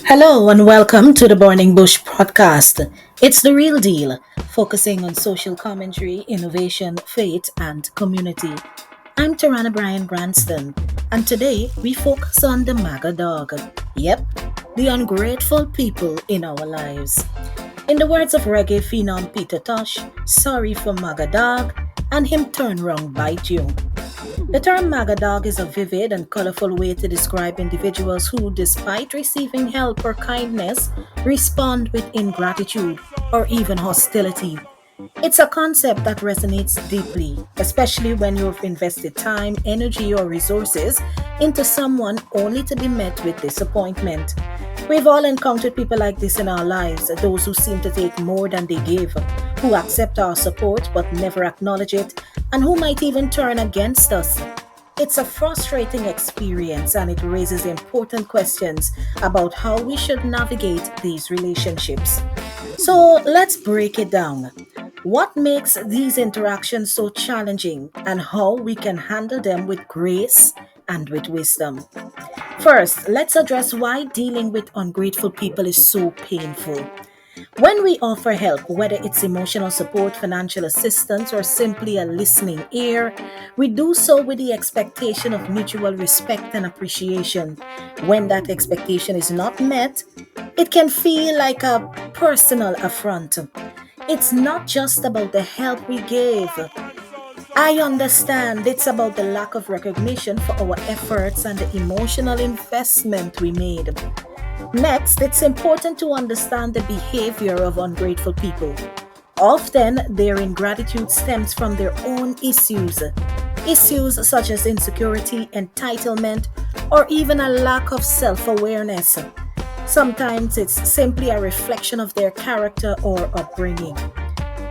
Hello and welcome to the Burning Bush podcast. It's the real deal, focusing on social commentary, innovation, faith, and community. I'm Tarana Bryan Branston, and today we focus on the Magga Dog. Yep, the ungrateful people in our lives. In the words of reggae phenom Peter Tosh, sorry for Magga Dog, and him turn round bite you. The term Magga Dog is a vivid and colorful way to describe individuals who, despite receiving help or kindness, respond with ingratitude or even hostility. It's a concept that resonates deeply, especially when you've invested time, energy, or resources into someone only to be met with disappointment. We've all encountered people like this in our lives, those who seem to take more than they give, who accept our support but never acknowledge it, and who might even turn against us. It's a frustrating experience and it raises important questions about how we should navigate these relationships. So let's break it down. What makes these interactions so challenging and how we can handle them with grace and with wisdom? First, let's address why dealing with ungrateful people is so painful. When we offer help, whether it's emotional support, financial assistance, or simply a listening ear, we do so with the expectation of mutual respect and appreciation. When that expectation is not met, it can feel like a personal affront. It's not just about the help we gave. I understand it's about the lack of recognition for our efforts and the emotional investment we made. Next, it's important to understand the behavior of ungrateful people. Often, their ingratitude stems from their own issues such as insecurity, entitlement, or even a lack of self awareness. Sometimes it's simply a reflection of their character or upbringing.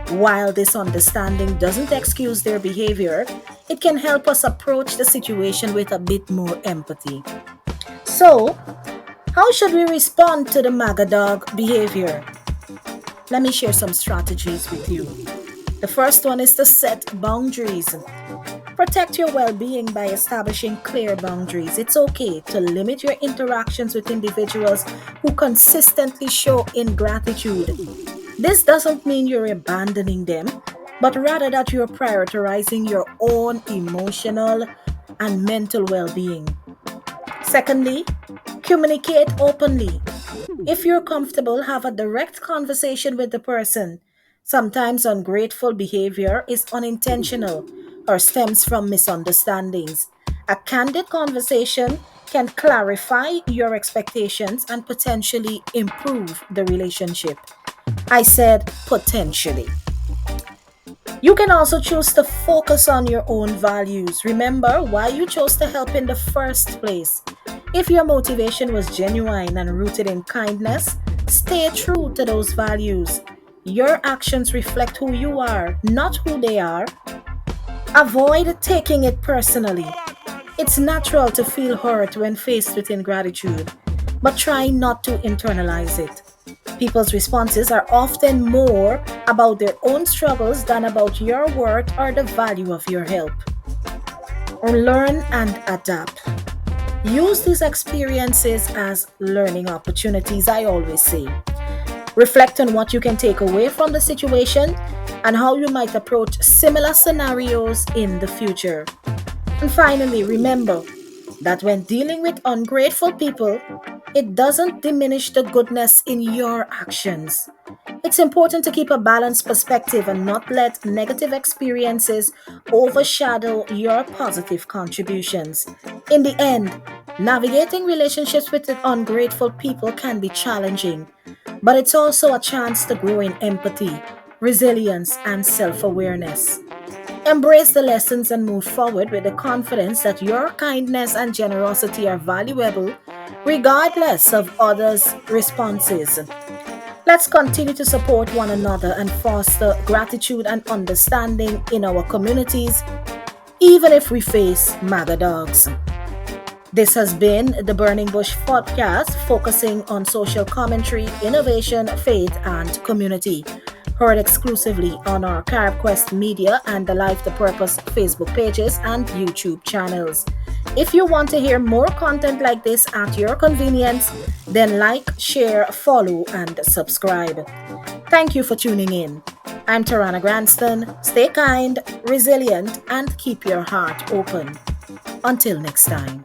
While this understanding doesn't excuse their behavior, it can help us approach the situation with a bit more empathy. So, how should we respond to the Magga Dog behavior? Let me share some strategies with you. The first one is to set boundaries. Protect your well being by establishing clear boundaries. It's okay to limit your interactions with individuals who consistently show ingratitude. This doesn't mean you're abandoning them, but rather that you're prioritizing your own emotional and mental well being. Secondly, communicate openly. If you're comfortable, have a direct conversation with the person. Sometimes ungrateful behavior is unintentional or stems from misunderstandings. A candid conversation can clarify your expectations and potentially improve the relationship. I said potentially. You can also choose to focus on your own values. Remember why you chose to help in the first place. If your motivation was genuine and rooted in kindness, stay true to those values. Your actions reflect who you are, not who they are. Avoid taking it personally. It's natural to feel hurt when faced with ingratitude, but try not to internalize it. People's responses are often more about their own struggles than about your worth or the value of your help. Learn and adapt. Use these experiences as learning opportunities, I always say. Reflect on what you can take away from the situation and how you might approach similar scenarios in the future. And finally, remember that when dealing with ungrateful people, it doesn't diminish the goodness in your actions. It's important to keep a balanced perspective and not let negative experiences overshadow your positive contributions. In the end, navigating relationships with ungrateful people can be challenging, but it's also a chance to grow in empathy, resilience, and self awareness. Embrace the lessons and move forward with the confidence that your kindness and generosity are valuable regardless of others' responses. Let's continue to support one another and foster gratitude and understanding in our communities, even if we face Magga dogs. This has been the Burning Bush podcast focusing on social commentary, innovation, faith, and community. heard exclusively on our CaribQuest Media and the Life the Purpose Facebook pages and YouTube channels. If you want to hear more content like this at your convenience, then like, share, follow, and subscribe. Thank you for tuning in. I'm Tarana Granston. Stay kind, resilient, and keep your heart open. Until next time.